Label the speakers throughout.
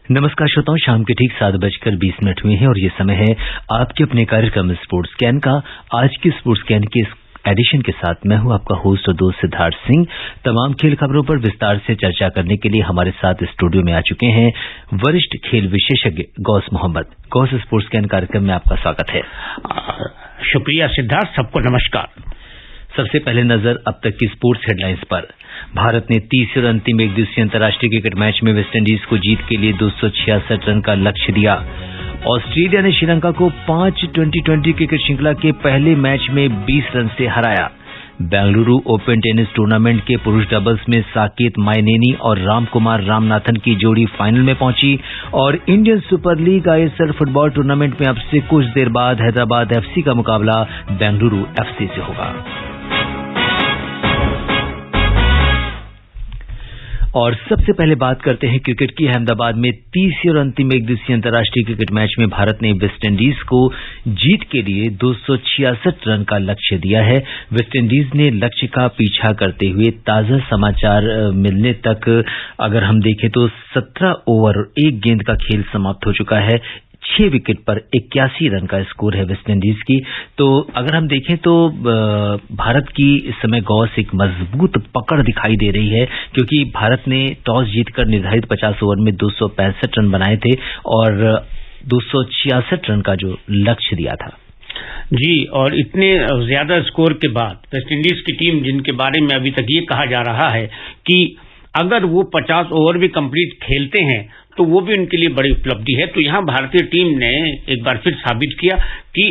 Speaker 1: नमस्कार श्रोताओं, शाम के ठीक 7:20 हुए हैं और ये समय है आपके अपने कार्यक्रम स्पोर्ट्स स्कैन का। आज की स्पोर्ट्स स्कैन के एडिशन के साथ मैं हूं आपका होस्ट और दोस्त सिद्धार्थ सिंह। तमाम खेल खबरों पर विस्तार से चर्चा करने के लिए हमारे साथ स्टूडियो में आ चुके हैं वरिष्ठ खेल विशेषज्ञ गौस मोहम्मद। गौस, स्पोर्ट्स स्कैन कार्यक्रम में आपका स्वागत है।
Speaker 2: शुक्रिया सिद्धार्थ, सबको नमस्कार।
Speaker 1: सबसे पहले नजर अब तक की स्पोर्ट्स हेडलाइंस पर। भारत ने तीसरे और अंतिम एक दिवसीय अंतर्राष्ट्रीय क्रिकेट मैच में वेस्टइंडीज को जीत के लिए 266 रन का लक्ष्य दिया। ऑस्ट्रेलिया ने श्रीलंका को 5 2020 क्रिकेट श्रृंखला के पहले मैच में 20 रन से हराया। बेंगलुरु ओपन टेनिस टूर्नामेंट के पुरुष डबल्स में साकेत माइनेनी और रामकुमार रामनाथन की जोड़ी फाइनल में पहुंची और Indian super league ISL football tournament में अब से कुछ देर बाद हैदराबाद FC का मुकाबला बेंगलुरु FC से होगा। और सबसे पहले बात करते हैं क्रिकेट की। अहमदाबाद में तीसरे और अंतिम एक दिवसीय अंतर्राष्ट्रीय क्रिकेट मैच में भारत ने वेस्टइंडीज को जीत के लिए 266 रन का लक्ष्य दिया है। वेस्टइंडीज ने लक्ष्य का पीछा करते हुए ताजा समाचार मिलने तक अगर हम देखें तो 17 ओवर 1 गेंद का खेल समाप्त हो चुका है। 6 विकेट पर 81 रन का स्कोर है वेस्टइंडीज की। तो अगर हम देखें तो भारत की इस समय गौस एक मजबूत पकड़ दिखाई दे रही है, क्योंकि भारत ने टॉस जीतकर निर्धारित 50 ओवर में 265 रन बनाए थे और 266 रन का जो लक्ष्य दिया था।
Speaker 2: जी, और इतने ज्यादा स्कोर के बाद वेस्टइंडीज की टीम, जिनके बारे में अभी तक ये कहा जा रहा है कि अगर वो 50 ओवर भी कंप्लीट खेलते हैं तो वो भी उनके लिए बड़ी उपलब्धि है। तो यहाँ भारतीय टीम ने एक बार फिर साबित किया कि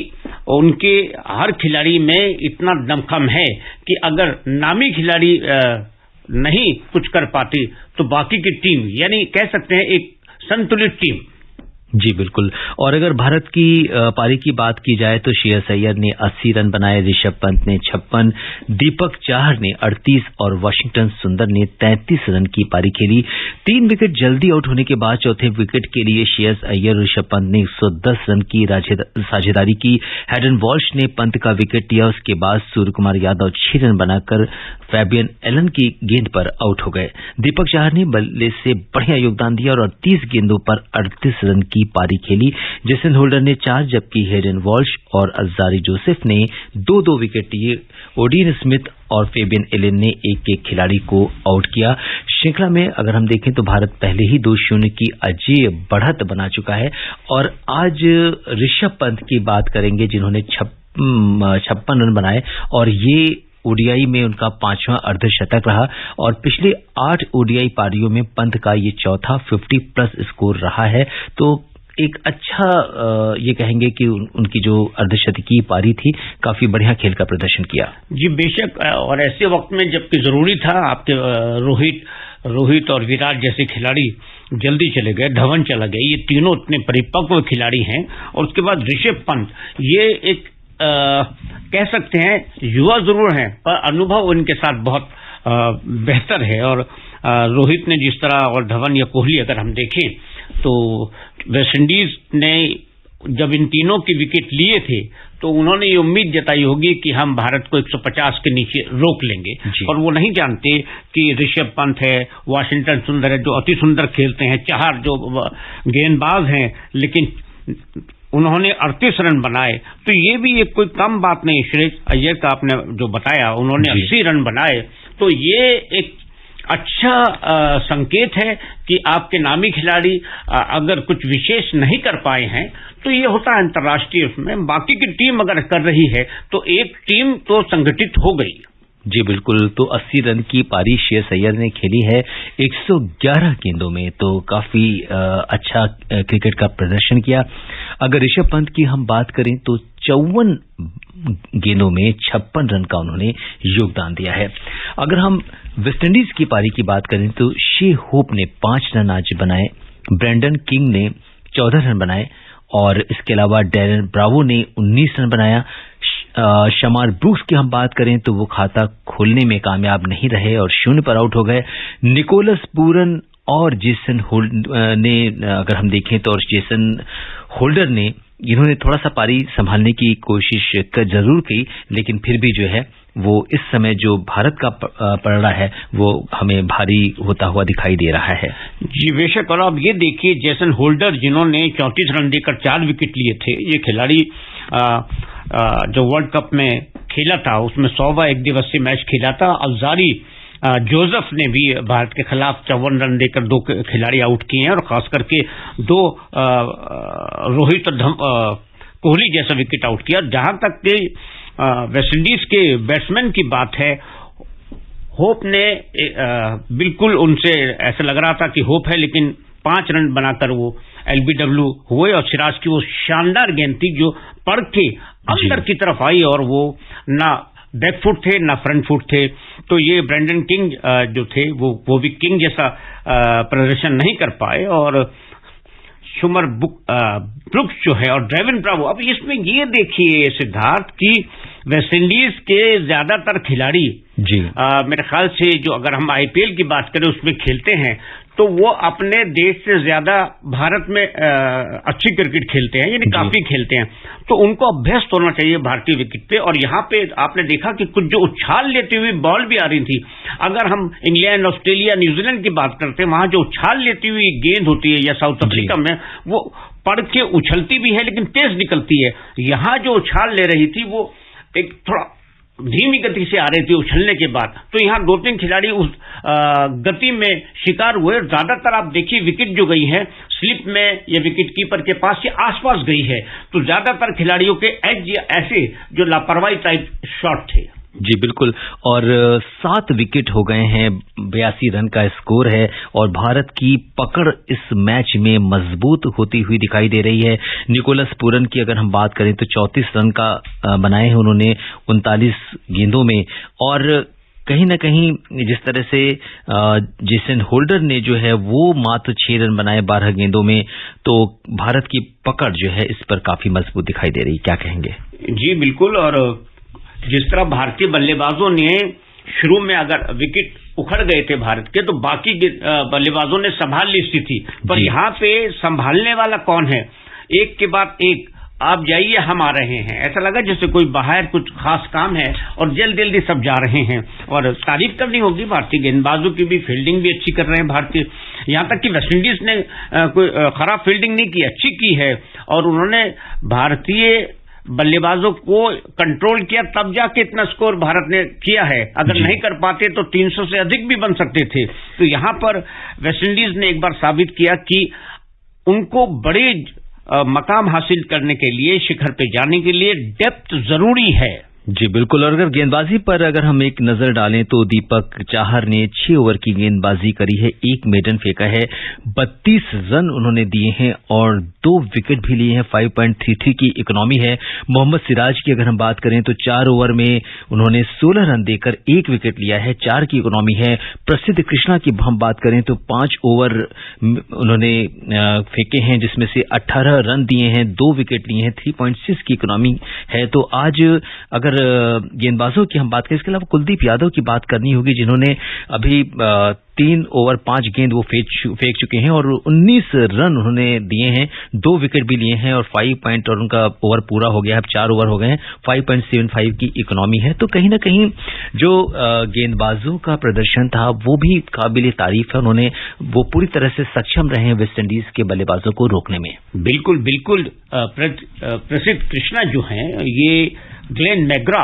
Speaker 2: उनके हर खिलाड़ी में इतना दमखम है कि अगर नामी खिलाड़ी नहीं कुछ कर पाती तो बाकी की टीम, यानी कह सकते हैं एक संतुलित टीम।
Speaker 1: जी बिल्कुल। और अगर भारत की पारी की बात की जाए तो श्रेयस अय्यर ने 80 रन बनाए, ऋषभ पंत ने 56, दीपक चाहर ने 38 और वाशिंगटन सुंदर ने 33 रन की पारी खेली। 3 विकेट जल्दी आउट होने के बाद चौथे विकेट के लिए श्रेयस अय्यर और ऋषभ पंत ने 110 रन की साझेदारी की। हैडन वॉल्श ने पंत का विकेट लिया। उसके बाद सूर्य कुमार यादव 6 रन बनाकर फैबियन एलन की गेंद पर आउट हो गए। दीपक चाहर ने बल्ले से बढ़िया योगदान दिया और 38 गेंदों पर 38 रन की पारी खेली। जेसन होल्डर ने 4 जबकि हेडन वॉल्श और अजारी जोसेफ ने 2-2 विकेट लिए। ओडीन स्मिथ और फेबियन एलन ने एक खिलाड़ी को आउट किया। श्रृंखला में अगर हम देखें तो भारत पहले ही 2-0 की अजेय बढ़त बना चुका है और आज ऋषभ पंत की बात करेंगे, जिन्होंने 56 रन बनाए और ये ओडीआई में उनका 5वां अर्धशतक रहा और पिछले 8 ओडीआई पारियों में पंत का ये चौथा 50+ स्कोर रहा है। तो एक अच्छा ये कहेंगे कि उनकी जो अर्धशतकीय पारी थी, काफी बढ़िया खेल का प्रदर्शन किया।
Speaker 2: जी बेशक, और ऐसे वक्त में जबकि जरूरी था, आपके रोहित और विराट जैसे खिलाड़ी जल्दी चले गए, धवन चला गया, ये तीनों इतने परिपक्व खिलाड़ी हैं। और उसके बाद ऋषभ पंत, ये एक कह सकते हैं युवा जरूर हैं पर अनुभव उनके साथ बहुत बेहतर है। और रोहित ने जिस तरह, और धवन या कोहली अगर हम देखें तो वेस्टइंडीज ने जब इन तीनों के विकेट लिए थे तो उन्होंने ये उम्मीद जताई होगी कि हम भारत को 150 के नीचे रोक लेंगे। और वो नहीं जानते कि ऋषभ पंत है, वाशिंगटन सुंदर है जो अति सुंदर खेलते हैं, चाहर जो गेंदबाज हैं, लेकिन उन्होंने 38 रन बनाए। तो ये भी एक कोई कम बात नहीं। श्रेयस अय्यर का आपने जो बताया, उन्होंने 80 रन बनाए, तो ये एक अच्छा संकेत है कि आपके नामी खिलाड़ी अगर कुछ विशेष नहीं कर पाए हैं तो ये होता है अंतर्राष्ट्रीय, उसमें बाकी की टीम अगर कर रही है तो एक टीम तो संगठित हो गई।
Speaker 1: जी बिल्कुल। तो 80 रन की पारी श्रेयस अय्यर ने खेली है 111 गेंदों में, तो काफी अच्छा क्रिकेट का प्रदर्शन किया। अगर ऋषभ पंत की हम बात करें तो 54 गेंदों में 56 रन का उन्होंने योगदान दिया है। अगर हम वेस्टइंडीज की पारी की बात करें तो शे होप ने 5 रन आज बनाए, ब्रेंडन किंग ने 14 रन बनाए और इसके अलावा डैरेन ब्रावो ने 19 रन बनाया। शमार ब्रूक्स की हम बात करें तो वो खाता खोलने में कामयाब नहीं रहे और 0 पर आउट हो गए। निकोलस पूरन और जेसन होल्डर ने, अगर हम देखें तो जेसन होल्डर ने इन्होंने थोड़ा सा पारी संभालने की कोशिश जरूर की, लेकिन फिर भी जो है वो इस समय जो भारत का पलड़ा है वो हमें भारी होता हुआ दिखाई दे रहा है।
Speaker 2: जी बेशक, और अब ये देखिए जेसन होल्डर जिन्होंने 34 रन देकर 4 विकेट लिए थे, ये खिलाड़ी जो वर्ल्ड कप में खेला था उसमें 100वां एक दिवसीय मैच खेला था। अल्जारी जोसेफ ने भी भारत के खिलाफ 54 रन देकर 2 खिलाड़ी आउट किए हैं और खास करके 2 रोहित और कोहली जैसा विकेट आउट किया। जहां तक कि वेस्टइंडीज के बैट्समैन की बात है, होप ने बिल्कुल उनसे ऐसा लग रहा था कि होप है, लेकिन 5 रन बनाकर वो LBW हुए और सिराज की वो शानदार गेंद थी जो पड़ के अंदर की तरफ आई और वो ना बैकफुट थे ना फ्रंट फुट थे। तो ये ब्रेंडन किंग जो थे वो भी किंग जैसा प्रदर्शन नहीं कर पाए और शुमर ब्रुक्स जो है और ड्रेवन ब्रावो। अब इसमें ये देखिए सिद्धार्थ की वेस्टइंडीज के ज्यादातर खिलाड़ी
Speaker 1: जी
Speaker 2: मेरे ख्याल से जो अगर हम IPL की बात करें उसमें खेलते हैं तो वो अपने देश से ज्यादा भारत में अच्छी क्रिकेट खेलते हैं, यानी काफी खेलते हैं। तो उनको अभ्यस्त होना चाहिए भारतीय विकेट पे। और यहाँ पे आपने देखा कि कुछ जो उछाल लेती हुई बॉल भी आ रही थी। अगर हम इंग्लैंड, ऑस्ट्रेलिया, न्यूजीलैंड की बात करते हैं, वहां जो उछाल लेती हुई गेंद होती है या साउथ अफ्रीका में वो पड़ के उछलती भी है लेकिन तेज निकलती है। यहाँ जो उछाल ले रही थी वो एक थोड़ा धीमी गति से आ रही थी उछलने के बाद। तो यहाँ 2-3 खिलाड़ी उस गति में शिकार हुए। ज्यादातर आप देखिए विकेट जो गई है स्लिप में या विकेट कीपर के पास या आसपास गई है। तो ज्यादातर खिलाड़ियों के एज या ऐसे जो लापरवाही टाइप शॉट थे।
Speaker 1: जी बिल्कुल, और 7 विकेट हो गए हैं, 82 रन का स्कोर है और भारत की पकड़ इस मैच में मजबूत होती हुई दिखाई दे रही है। निकोलस पूरन की अगर हम बात करें तो 34 रन का बनाए हैं उन्होंने 39 गेंदों में। और कहीं ना कहीं जिस तरह से जेसन होल्डर ने जो है वो मात्र 6 रन बनाए 12 गेंदों में, तो भारत की पकड़ जो है इस पर काफी मजबूत दिखाई दे रही। क्या कहेंगे?
Speaker 2: जी बिल्कुल, और जिस तरह भारतीय बल्लेबाजों ने शुरू में अगर विकेट उखड़ गए थे भारत के तो बाकी बल्लेबाजों ने संभाल ली स्थिति, पर यहाँ पे संभालने वाला कौन है? एक के बाद एक आप जाइए हम आ रहे हैं, ऐसा लगा जैसे कोई बाहर कुछ खास काम है और जल्दी जल्दी सब जा रहे हैं। और तारीफ करनी होगी भारतीय गेंदबाजों की भी, फील्डिंग भी अच्छी कर रहे हैं भारतीय। यहाँ तक कि वेस्टइंडीज ने कोई खराब फील्डिंग नहीं की, अच्छी की है और उन्होंने भारतीय बल्लेबाजों को कंट्रोल किया, तब जाके इतना स्कोर भारत ने किया है। अगर नहीं कर पाते तो 300 से अधिक भी बन सकते थे। तो यहां पर वेस्टइंडीज ने एक बार साबित किया कि उनको बड़े मकाम हासिल करने के लिए, शिखर पे जाने के लिए डेप्थ जरूरी है।
Speaker 1: जी बिल्कुल, और अगर गेंदबाजी पर अगर हम एक नजर डालें तो दीपक चाहर ने 6 ओवर की गेंदबाजी करी है, 1 मेडन फेंका है, 32 रन उन्होंने दिए हैं और 2 विकेट भी लिए हैं। 5.33 की इकोनॉमी है। मोहम्मद सिराज की अगर हम बात करें तो 4 ओवर में उन्होंने 16 रन देकर 1 विकेट लिया है, 4 की इकोनॉमी है। प्रसिद्ध कृष्णा की हम बात करें तो 5 ओवर उन्होंने फेंके हैं जिसमें से 18 रन दिए हैं, 2 विकेट लिए हैं, 3.6 की इकोनॉमी है। तो आज अगर गेंदबाजों की हम बात करें, इसके अलावा कुलदीप यादव की बात करनी होगी जिन्होंने अभी 3 ओवर 5 गेंद वो फेंक चुके हैं और 19 रन उन्होंने दिए हैं, 2 विकेट भी लिए हैं और 5 पॉइंट और उनका ओवर पूरा हो गया है, 4 ओवर हो गए हैं, 5.75 की इकोनॉमी है। तो कहीं ना कहीं जो गेंदबाजों का प्रदर्शन था वो भी काबिल तारीफ है। उन्होंने वो पूरी तरह से सक्षम रहे हैं वेस्टइंडीज के बल्लेबाजों को रोकने में।
Speaker 2: बिल्कुल बिल्कुल, प्रसिद्ध कृष्णा जो हैं ये ग्लेन मैग्रा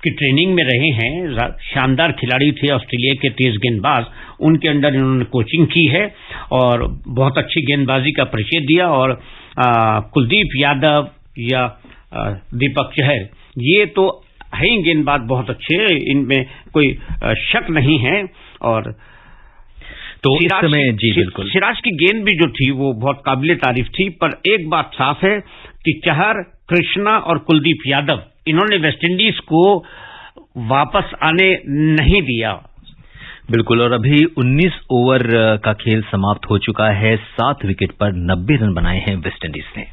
Speaker 2: की ट्रेनिंग में रहे हैं। शानदार खिलाड़ी थे, ऑस्ट्रेलिया के तेज गेंदबाज, उनके अंडर इन्होंने कोचिंग की है और बहुत अच्छी गेंदबाजी का परिचय दिया। और कुलदीप यादव या दीपक चहर ये तो है ही गेंदबाज बहुत अच्छे, इनमें कोई शक नहीं है। और
Speaker 1: तो इस समय जी बिल्कुल
Speaker 2: सिराज की गेंद भी जो थी वो बहुत काबिले तारीफ थी। पर एक बात साफ है कि चहर, कृष्णा और कुलदीप यादव इन्होंने वेस्टइंडीज को वापस आने नहीं दिया।
Speaker 1: बिल्कुल, और अभी 19 ओवर का खेल समाप्त हो चुका है, 7 विकेट पर 90 रन बनाए हैं वेस्टइंडीज ने।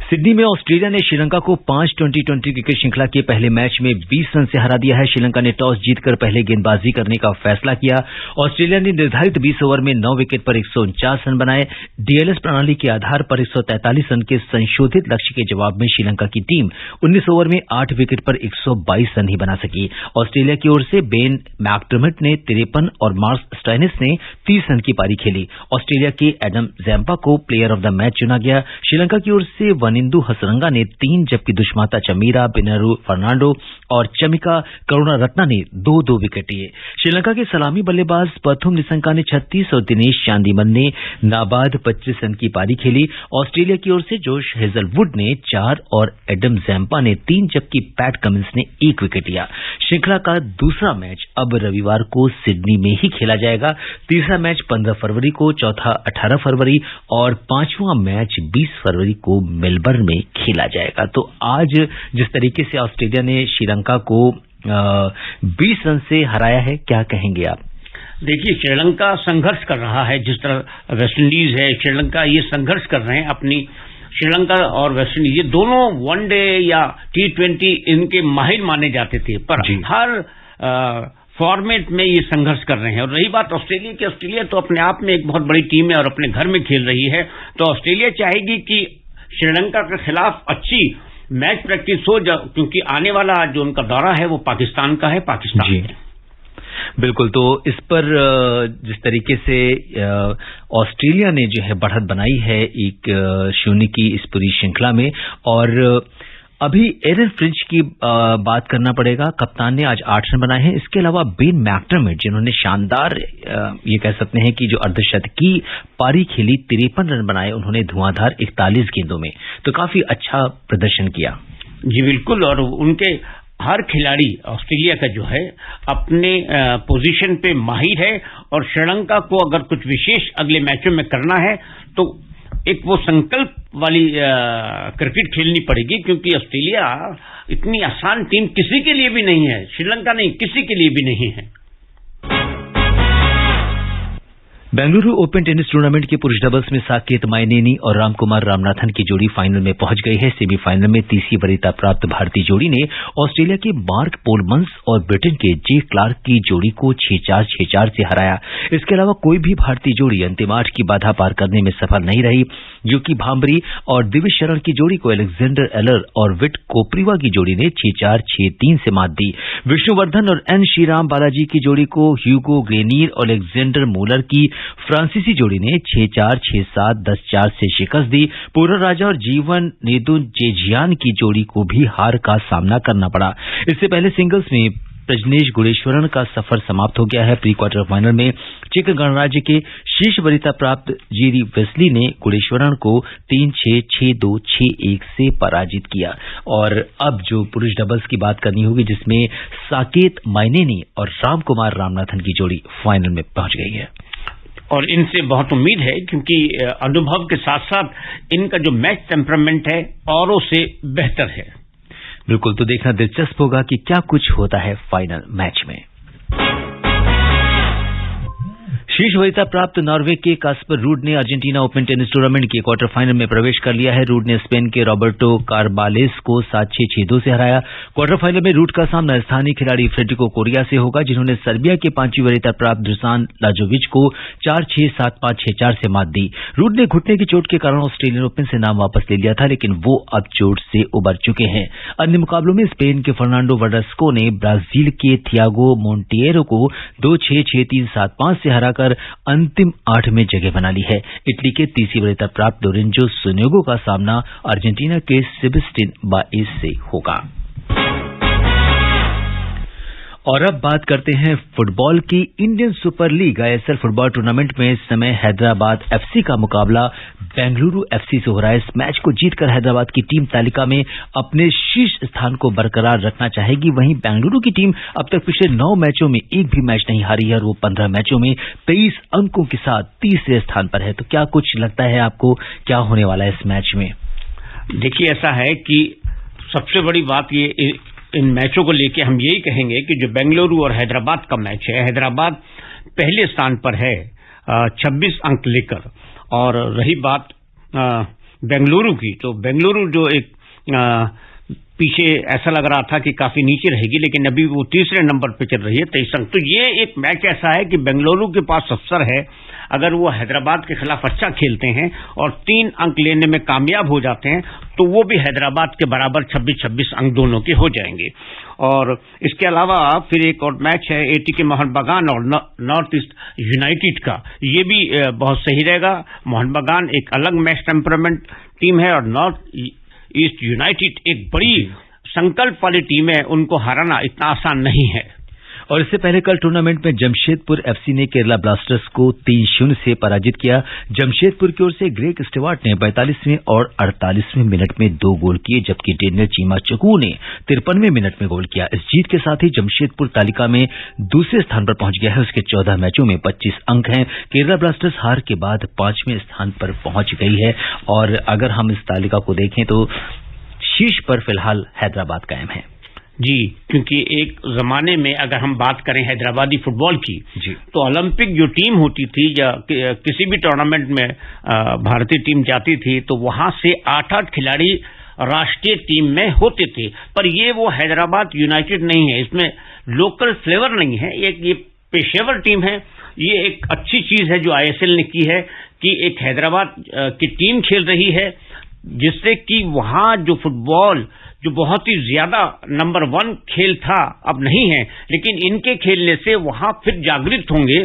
Speaker 1: सिडनी में ऑस्ट्रेलिया ने श्रीलंका को 5 टी20 क्रिकेट श्रृंखला के पहले मैच में 20 रन से हरा दिया है। श्रीलंका ने टॉस जीतकर पहले गेंदबाजी करने का फैसला किया। ऑस्ट्रेलिया ने निर्धारित 20 ओवर में 9 विकेट पर 149 रन बनाए। डीएलएस प्रणाली के आधार पर 143 रन के संशोधित लक्ष्य के जवाब में श्रीलंका की टीम 19 ओवर में 8 विकेट पर 122 रन ही बना सकी। ऑस्ट्रेलिया की ओर से बेन मैकडर्मिट ने 53 और मार्क स्टोइनिस ने 30 रन की पारी खेली। ऑस्ट्रेलिया के एडम जैम्पा को प्लेयर ऑफ द मैच चुना गया। श्रीलंका की ओर से वनिंदु हसरंगा ने 3 जबकि दुष्माता चमीरा, बिनरू फर्नांडो और चमिका करुणारत्ना ने 2-2 विकेट लिए। श्रीलंका के सलामी बल्लेबाज पथुम निसंका ने 36 और दिनेश चांदीमल ने नाबाद 25 रन की पारी खेली। ऑस्ट्रेलिया की ओर से जोश हेजलवुड ने 4 और एडम जैम्पा ने 3 जबकि पैट कमिंस ने 1 विकेट लिया। श्रृंखला का दूसरा मैच अब रविवार को सिडनी में ही खेला जाएगा। तीसरा मैच 15 फरवरी को, चौथा 18 फरवरी और 5वां मैच 20 फरवरी को मेलबर्न में खेला जाएगा। तो आज जिस तरीके से ऑस्ट्रेलिया ने श्रीलंका को 20 रन से हराया है, क्या कहेंगे आप?
Speaker 2: देखिए, श्रीलंका संघर्ष कर रहा है। जिस तरह वेस्टइंडीज है, श्रीलंका ये संघर्ष कर रहे हैं अपनी। श्रीलंका और वेस्टइंडीज ये दोनों वनडे या टी20 इनके माहिर माने जाते थे, पर हर फॉर्मेट में ये संघर्ष कर रहे हैं। और रही बात ऑस्ट्रेलिया की, ऑस्ट्रेलिया तो अपने आप में एक बहुत बड़ी टीम है और अपने घर में खेल रही है। तो ऑस्ट्रेलिया चाहेगी कि श्रीलंका के खिलाफ अच्छी मैच प्रैक्टिस हो, क्योंकि आने वाला जो उनका दौरा है वो पाकिस्तान का है। पाकिस्तान है
Speaker 1: बिल्कुल। तो इस पर जिस तरीके से ऑस्ट्रेलिया ने जो है बढ़त बनाई है 1-0 की इस पूरी श्रृंखला में, और अभी एरन फिंच की बात करना पड़ेगा। कप्तान ने आज 8 रन बनाए हैं। इसके अलावा बेन मैकडर्मिट, जिन्होंने शानदार ये कह सकते हैं कि जो अर्धशतकी पारी खेली, 53 रन बनाए उन्होंने धुआंधार 41 गेंदों में, तो काफी अच्छा प्रदर्शन किया।
Speaker 2: जी बिल्कुल। और उनके हर खिलाड़ी ऑस्ट्रेलिया का जो है अपने पोजीशन पे माहिर है। और श्रीलंका को अगर कुछ विशेष अगले मैचों में करना है तो एक वो संकल्प वाली क्रिकेट खेलनी पड़ेगी, क्योंकि ऑस्ट्रेलिया इतनी आसान टीम किसी के लिए भी नहीं है। श्रीलंका नहीं, किसी के लिए भी नहीं है।
Speaker 1: बेंगलुरु ओपन टेनिस टूर्नामेंट के पुरुष डबल्स में साकेत माइनेनी और रामकुमार रामनाथन की जोड़ी फाइनल में पहुंच गई है। सेमीफाइनल में तीसरी वरीयता प्राप्त भारतीय जोड़ी ने ऑस्ट्रेलिया के मार्क पोलमंस और ब्रिटेन के जे क्लार्क की जोड़ी को 6-4, 6-4 से हराया। इसके अलावा कोई भी भारतीय जोड़ी अंतिम 8 की बाधा पार करने में सफल नहीं रही। यूकी भांबरी और दिविज शरण की जोड़ी को अलेक्जेंडर एलर और विट कोपरीवा की जोड़ी ने 6-4, 6-3 से मात दी। विष्णुवर्धन और एन श्रीराम बालाजी की जोड़ी को ह्यूगो ग्रेनियर और अलेक्जेंडर मोलर की फ्रांसीसी जोड़ी ने 6-4, 6-7, 10-4 से शिकस्त दी। पूरन राजा और जीवन नेदुनचेझियान की जोड़ी को भी हार का सामना करना पड़ा। इससे पहले सिंगल्स में प्रजनेश गुणेश्वरन का सफर समाप्त हो गया है। प्री क्वार्टर फाइनल में चेक गणराज्य के शीर्ष वरीयता प्राप्त जेरी वेस्ली ने गुणेश्वरन को 3-6, 6-2, 6-1 से पराजित किया। और अब जो पुरुष डबल्स की बात करनी होगी, जिसमें साकेत माइनेनी और रामकुमार रामनाथन की जोड़ी फाइनल में पहुंच गई है।
Speaker 2: और इनसे बहुत उम्मीद है, क्योंकि अनुभव के साथ साथ इनका जो मैच टेम्परामेंट है औरों से बेहतर है।
Speaker 1: बिल्कुल। तो देखना दिलचस्प होगा कि क्या कुछ होता है फाइनल मैच में। शीर्ष वरीयता प्राप्त नॉर्वे के कास्पर रूड ने अर्जेंटीना ओपन टेनिस टूर्नामेंट के क्वार्टर फाइनल में प्रवेश कर लिया है। रूड ने स्पेन के रॉबर्टो कार्बालेस को 7-6, 6-2 से हराया। क्वार्टर फाइनल में रूड का सामना स्थानीय खिलाड़ी फ्रेडरिको कोरिया से होगा, जिन्होंने सर्बिया के 5वीं वरीयता प्राप्त दुसान लाजोविच को 4-6, 7-5, 6-4 से मात दी। रूड ने घुटने की चोट के कारण ऑस्ट्रेलियन ओपन से नाम वापस ले लिया था, लेकिन वो अब चोट से उबर चुके हैं। अन्य मुकाबलों में स्पेन के फर्नांडो वर्डस्को ने ब्राजील के थियागो मोंटिएरो को 2-6, 6-3, 7-5 से हराकर अंतिम 8 में जगह बना ली है। इटली के तीसरी वरीयता प्राप्त लोरेंजो सोनेगो का सामना अर्जेंटीना के सेबेस्टियन बाएज से होगा। और अब बात करते हैं फुटबॉल की। Indian super league ISL football tournament में इस समय हैदराबाद एफसी का मुकाबला बेंगलुरु एफसी से हो रहा है। इस मैच को जीतकर हैदराबाद की टीम तालिका में अपने शीर्ष स्थान को बरकरार रखना चाहेगी। वहीं बेंगलुरु की टीम अब तक पिछले 9 मैचों में एक भी मैच नहीं हारी है और वो 15 मैचों में 23 अंकों के साथ तीसरे स्थान पर है। तो क्या कुछ लगता है आपको, क्या होने वाला है इस मैच में?
Speaker 2: देखिए, ऐसा है कि सबसे बड़ी बात ये इन मैचों को लेके हम यही कहेंगे कि जो बेंगलुरु और हैदराबाद का मैच है, हैदराबाद पहले स्थान पर है 26 अंक लेकर। और रही बात बेंगलुरु की, तो बेंगलुरु जो एक पीछे ऐसा लग रहा था कि काफी नीचे रहेगी, लेकिन अभी वो तीसरे नंबर पे चल रही है 23 अंक। तो ये एक मैच ऐसा है कि बेंगलुरु के पास अवसर है, अगर वो हैदराबाद के खिलाफ अच्छा खेलते हैं और 3 अंक लेने में कामयाब हो जाते हैं तो वो भी हैदराबाद के बराबर 26-26 अंक दोनों के हो जाएंगे। और इसके अलावा फिर एक और मैच है एटीके मोहन बगान और नॉर्थ ईस्ट यूनाइटेड का, ये भी बहुत सही रहेगा। मोहन बगान एक अलग मैच टेम्परामेंट टीम है और नॉर्थ ईस्ट यूनाइटेड एक बड़ी संकल्प वाली टीम है, उनको हराना इतना आसान नहीं है।
Speaker 1: और इससे पहले कल टूर्नामेंट में जमशेदपुर एफसी ने केरला ब्लास्टर्स को 3-0 से पराजित किया। जमशेदपुर की ओर से ग्रेग स्टीवार्ट ने 45वें और 48वें मिनट में 2 गोल किए, जबकि डेनियल चीमा चकू ने 53वें मिनट में गोल किया। इस जीत के साथ ही जमशेदपुर तालिका में दूसरे स्थान पर पहुंच गया है। उसके 14 मैचों में 25 अंक हैं। केरला ब्लास्टर्स हार के बाद 5वें स्थान पर पहुंच गई है और अगर हम इस तालिका को देखें तो शीर्ष पर फिलहाल हैदराबाद कायम है।
Speaker 2: जी, क्योंकि एक जमाने में अगर हम बात करें हैदराबादी फुटबॉल की
Speaker 1: जी,
Speaker 2: तो ओलंपिक जो टीम होती थी या किसी भी टूर्नामेंट में भारतीय टीम जाती थी तो वहां से 8-8 खिलाड़ी राष्ट्रीय टीम में होते थे। पर ये वो हैदराबाद यूनाइटेड नहीं है, इसमें लोकल फ्लेवर नहीं है, ये पेशेवर टीम है। ये एक अच्छी चीज है जो आईएसएल ने की है कि एक हैदराबाद की टीम खेल रही है, जिससे कि वहां जो फुटबॉल जो बहुत ही ज्यादा नंबर 1 खेल था अब नहीं है, लेकिन इनके खेलने से वहां फिर जागृत होंगे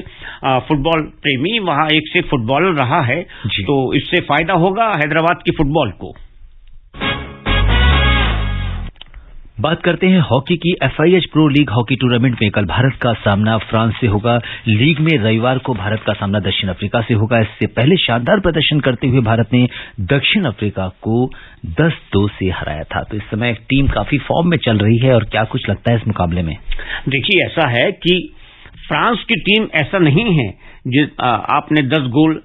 Speaker 2: फुटबॉल प्रेमी। वहां एक से फुटबॉलर रहा है तो इससे फायदा होगा हैदराबाद की फुटबॉल को।
Speaker 1: बात करते हैं हॉकी की। FIH pro league hockey tournament में कल भारत का सामना फ्रांस से होगा। लीग में रविवार को भारत का सामना दक्षिण अफ्रीका से होगा। इससे पहले शानदार प्रदर्शन करते हुए भारत ने दक्षिण अफ्रीका को 10-2 से हराया था। तो इस समय टीम काफी फॉर्म में चल रही है और क्या कुछ लगता है इस मुकाबले में?
Speaker 2: देखिए, ऐसा है कि फ्रांस की टीम ऐसा नहीं है आपने 10 गोल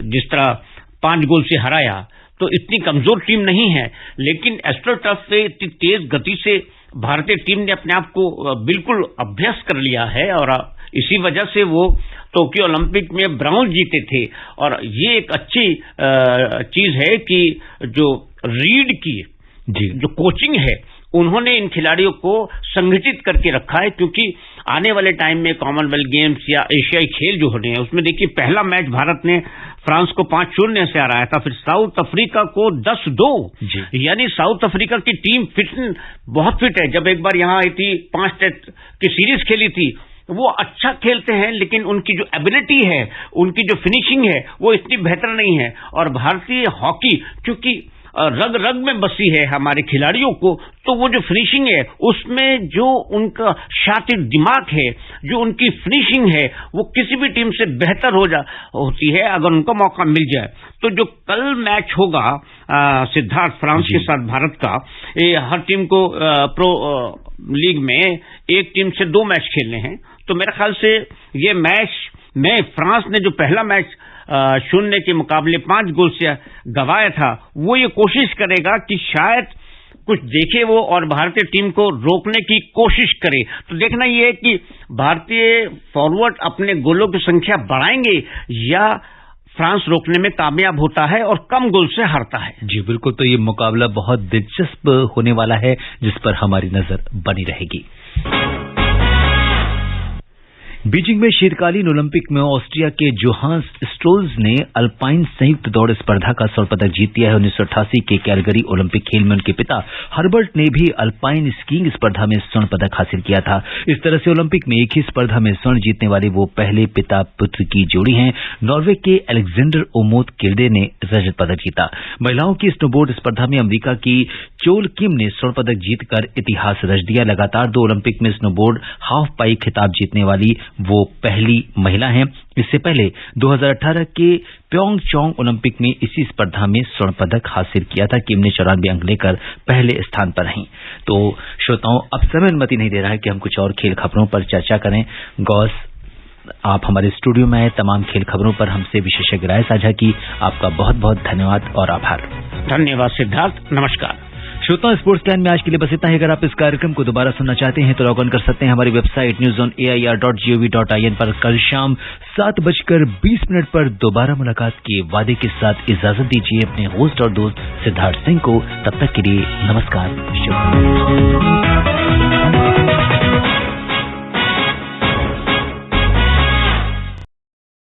Speaker 2: जिस तरह 5 गोल से हराया तो इतनी कमजोर टीम नहीं है, लेकिन एस्ट्रोटर्फ पे इतनी तेज गति से भारतीय टीम ने अपने आप को बिल्कुल अभ्यस्त कर लिया है और इसी वजह से वो टोक्यो ओलंपिक में ब्राउन जीते थे। और ये एक अच्छी चीज है कि जो रीड की जो कोचिंग है उन्होंने इन खिलाड़ियों को संगठित करके रखा है, क्योंकि आने वाले टाइम में कॉमनवेल्थ गेम्स या एशियाई खेल जो होने हैं उसमें देखिए पहला मैच भारत ने फ्रांस को 5-0 से हराया था, फिर साउथ अफ्रीका को 10-2, यानी साउथ अफ्रीका की टीम बहुत फिट है। जब एक बार यहां आई थी 5 टेस्ट की सीरीज खेली थी, वो अच्छा खेलते हैं लेकिन उनकी जो एबिलिटी है, उनकी जो फिनिशिंग है वो इतनी बेहतर नहीं है। और भारतीय हॉकी क्योंकि रग रग में बसी है हमारे खिलाड़ियों को, तो वो जो फिनिशिंग है उसमें जो उनका शातिर दिमाग है, जो उनकी फिनिशिंग है, वो किसी भी टीम से बेहतर होती है अगर उनको मौका मिल जाए। तो जो कल मैच होगा सिद्धार्थ फ्रांस के साथ भारत का, ये हर टीम को प्रो लीग में एक टीम से 2 मैच खेलने हैं। तो मेरे ख्याल से ये मैच में फ्रांस ने जो पहला मैच 0 के मुकाबले 5 गोल से गंवाया था, वो ये कोशिश करेगा कि शायद कुछ देखे वो और भारतीय टीम को रोकने की कोशिश करे। तो देखना ये है कि भारतीय फॉरवर्ड अपने गोलों की संख्या बढ़ाएंगे या फ्रांस रोकने में कामयाब होता है और कम गोल से हारता है।
Speaker 1: जी बिल्कुल, तो ये मुकाबला बहुत दिलचस्प होने वाला है जिस पर हमारी नजर बनी रहेगी। बीजिंग में शीतकालीन ओलंपिक में ऑस्ट्रिया के जोहान्स स्ट्रोल्स ने अल्पाइन संयुक्त दौड़ स्पर्धा का स्वर्ण पदक जीत दिया है। 1988 के कैलगरी ओलंपिक खेल में उनके पिता हर्बर्ट ने भी अल्पाइन स्कीइंग स्पर्धा में स्वर्ण पदक हासिल किया था। इस तरह से ओलंपिक में एक ही स्पर्धा में स्वर्ण जीतने वाले वो पहले पिता पुत्र की जोड़ी हैं। नॉर्वे के अलेक्जेंडर ओमोद किल्डे ने रजत पदक जीता। महिलाओं की स्नोबोर्ड स्पर्धा में अमेरिका की चोल किम ने स्वर्ण पदक जीतकर इतिहास रच दिया। लगातार 2 ओलंपिक में स्नोबोर्ड हाफ पाइप खिताब जीतने वाली वो पहली महिला हैं। इससे पहले 2018 के प्योंगचांग ओलंपिक में इसी स्पर्धा में स्वर्ण पदक हासिल किया था। किम ने 94 अंक लेकर पहले स्थान पर रहीं। तो श्रोताओं, अब समय अनुमति नहीं दे रहा है कि हम कुछ और खेल खबरों पर चर्चा करें। गौस, आप हमारे स्टूडियो में आए, तमाम खेल खबरों पर हमसे विशेषज्ञ राय साझा की, आपका बहुत बहुत धन्यवाद और आभार।
Speaker 2: धन्यवाद सिद्धार्थ, नमस्कार।
Speaker 1: श्रोताओं, स्पोर्ट्स लाइन में आज के लिए बस इतना ही। अगर आप इस कार्यक्रम को दोबारा सुनना चाहते हैं तो लॉग ऑन कर सकते हैं हमारी वेबसाइट newzonair.gov.in पर। कल शाम 7:20 पर दोबारा मुलाकात के वादे के साथ इजाजत दीजिए अपने होस्ट और दोस्त सिद्धार्थ सिंह को। तब तक के लिए नमस्कार।